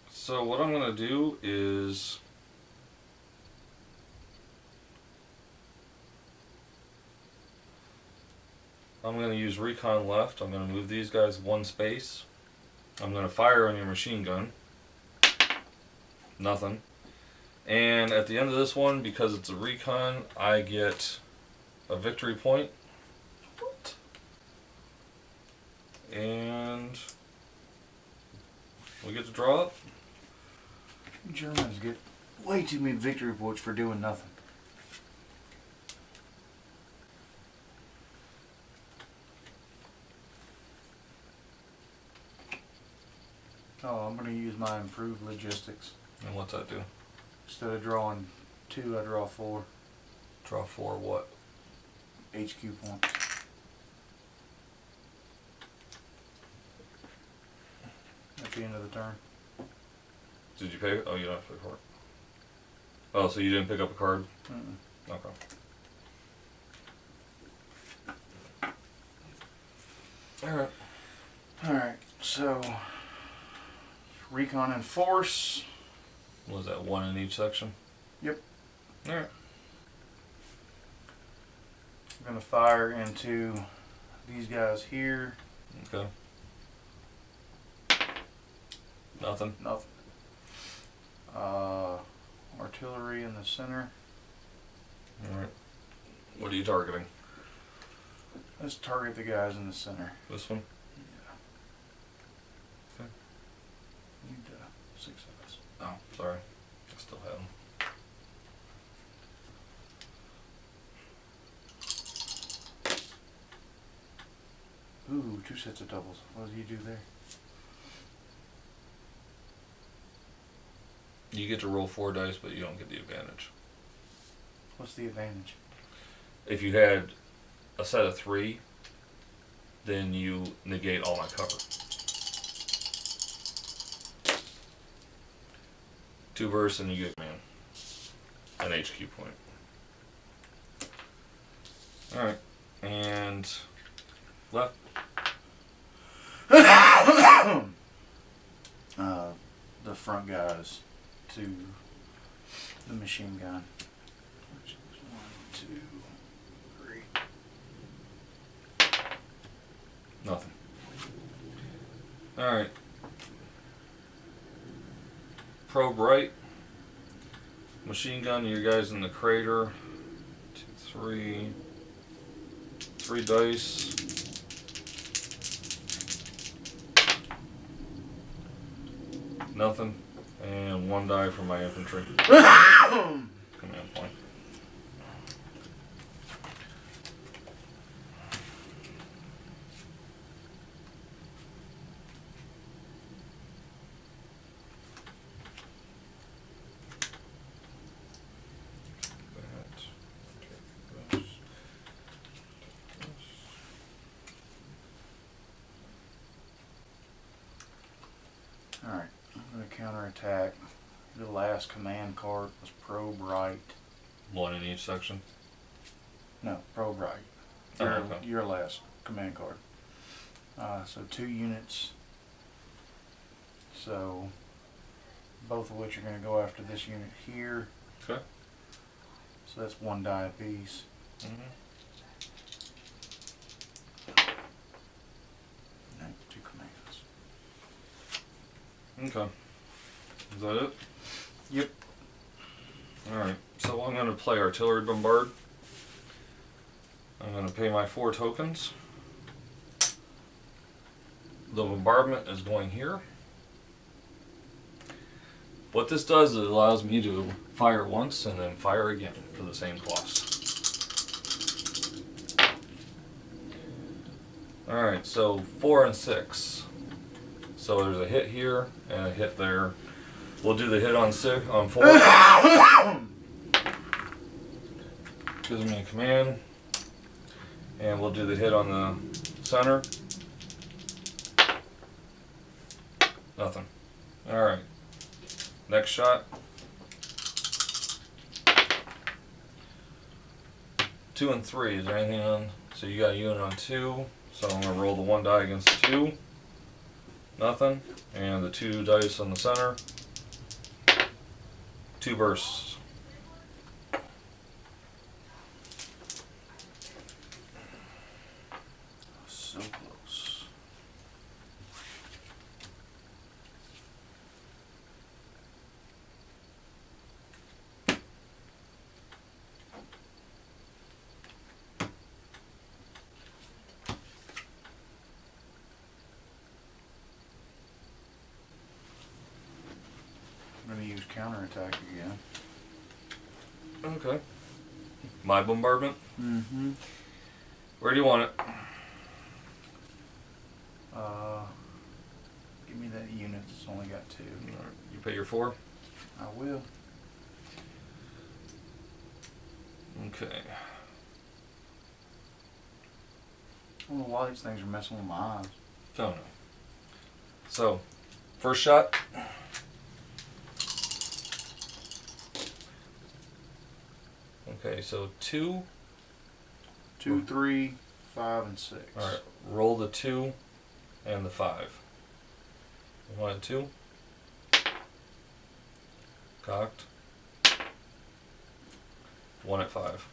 So what I'm gonna do is I'm gonna use recon left. I'm gonna move these guys 1 space. I'm gonna fire on your machine gun. Nothing. And at the end of this one, because it's a recon, I get a victory point. And we get to draw it. You Germans get way too many victory points for doing nothing. Oh, I'm going to use my improved logistics. And what's that do? Instead of drawing 2, I draw 4 Draw 4 what? HQ points. At the end of the turn. Did you pay? Oh, you don't have to pay for it. Oh, so you didn't pick up a card? Mm-mm. Okay. Alright. Alright, so recon and force. What was that, 1 in each section? Yep. Alright. I'm going to fire into these guys here. Okay. Nothing. Nothing. Artillery in the center. Alright. What are you targeting? Let's target the guys in the center. This one? 6 sides. Oh, sorry. I still have them. Ooh, 2 sets of doubles. What do you do there? You get to roll 4 dice, but you don't get the advantage. What's the advantage? If you had a set of 3, then you negate all my cover. 2 bursts and you get an HQ point. Alright, and left. The front guys to the machine gun. Which is 1, 2, 3. Nothing. Alright. Probe right. Machine gun, you guys in the crater. 2, 3. 3 dice. Nothing. And 1 die for my infantry. Command point. Alright, I'm going to counterattack. The last command card was probe right. 1 in each section. No, probe right. Oh, Your, okay. your last command card. So 2 units. So both of which are going to go after this unit here. Okay. So that's 1 die apiece. Mm-hmm. And 2 commands. Okay. Is that it? Yep. Alright, so I'm going to play Artillery Bombard. I'm going to pay my 4 tokens. The bombardment is going here. What this does is it allows me to fire once and then fire again for the same cost. Alright, so 4 and 6. So there's a hit here and a hit there. We'll do the hit on 4. Gives me a command. And we'll do the hit on the center. Nothing. Alright. Next shot. 2 and 3. Is there anything on? So you got a unit on 2. So I'm going to roll the 1 die against the 2. Nothing. And the 2 dice on the center. 2 bursts. So close. I'm going to use counterattack again. Okay. My bombardment. Mm-hmm. Where do you want it? Give me that unit that's only got 2. Alright, you pay your 4? I will. Okay. I don't know why these things are messing with my eyes. Don't know. So, first shot. Okay, so 2. 2, 3, 5, and 6. Alright, roll the 2 and the 5. 1 and 2. Cocked. 1 at 5.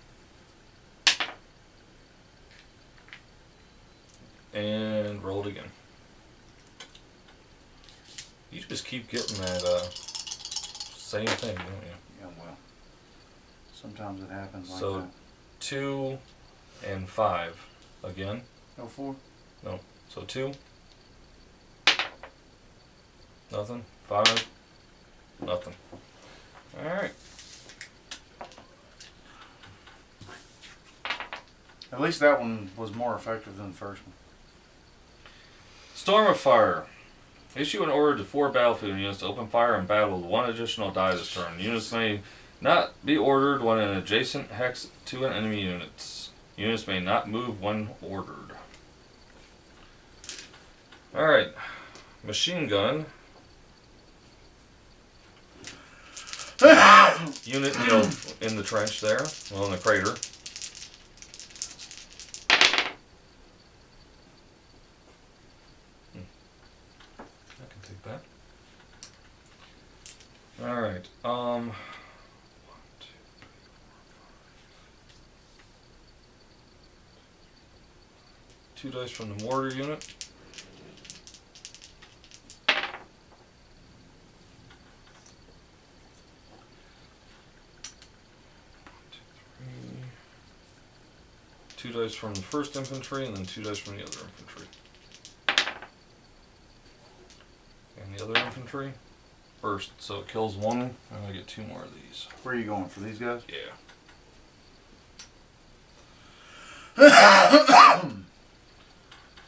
And rolled again. You just keep getting that same thing, don't you? Yeah, well. Sometimes it happens like So that. 2 and 5 again. No 4? No. So 2. Nothing. 5. Nothing. Alright. At least that one was more effective than the first one. Storm of Fire. Issue an order to 4 battlefield units to open fire in battle with 1 additional die this turn. Units may not be ordered when an adjacent hex to an enemy units. Units may not move when ordered. Alright. Machine gun. Unit in the trench there. Well, in the crater. I can take that. Alright. 1, 2, 3, 4, 5. 2 dice from the mortar unit. Two dice from the first infantry, and then 2 dice from the other infantry. And the other infantry first, so it kills 1, and I get 2 more of these. Where are you going, for these guys? Yeah.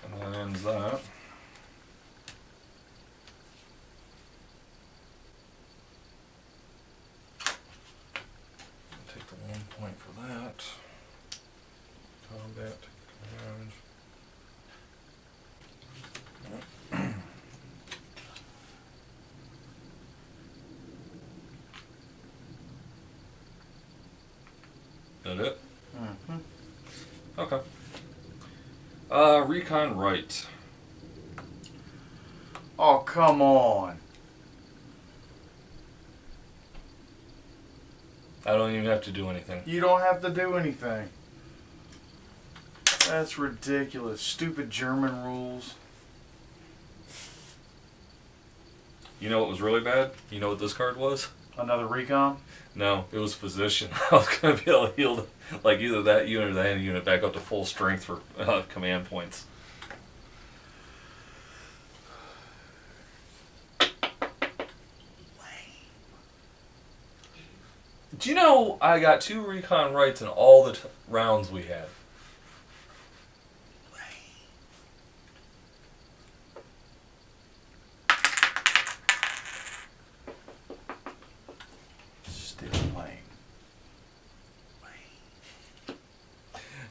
And that ends that. I'll take the 1 point for that. Combat command. That it? Mm-hmm. Okay. Recon right. Oh, come on. I don't even have to do anything. You don't have to do anything. That's ridiculous. Stupid German rules. You know what was really bad? You know what this card was? Another recon? No, it was physician. I was going to be able to heal like either that unit or that unit back up to full strength for command points. Do you know I got 2 recon rights in all the rounds we had? Still lame.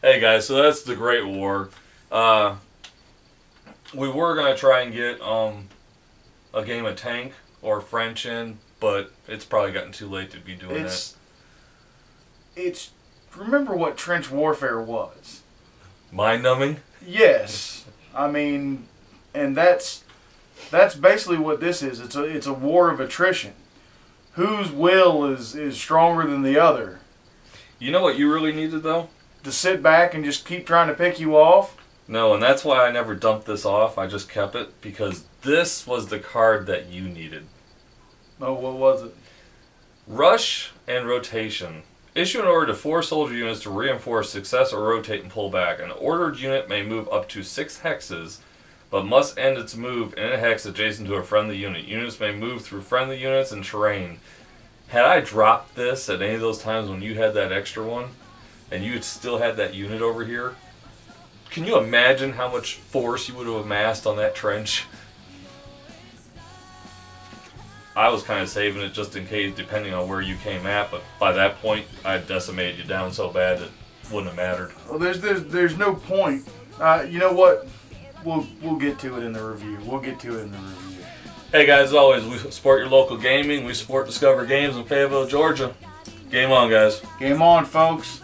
Hey guys, so that's the Great War. We were gonna try and get a game of tank or French in, but it's probably gotten too late to be doing that. It's remember what trench warfare was. Mind numbing? Yes. I mean, and that's basically what this is. It's a war of attrition. Whose will is stronger than the other? You know what you really needed though? To sit back and just keep trying to pick you off? No, and that's why I never dumped this off. I just kept it because this was the card that you needed. Oh, what was it? Rush and rotation. Issue an order to 4 soldier units to reinforce success or rotate and pull back. An ordered unit may move up to 6 hexes, but must end its move in a hex adjacent to a friendly unit. Units may move through friendly units and terrain. Had I dropped this at any of those times when you had that extra one, and you had still had that unit over here, can you imagine how much force you would have amassed on that trench? I was kind of saving it just in case, depending on where you came at, but by that point, I had decimated you down so bad it wouldn't have mattered. Well, there's no point. You know what? We'll get to it in the review. Hey guys, as always, we support your local gaming. We support Discover Games in Fayetteville, Georgia. Game on, guys. Game on, folks.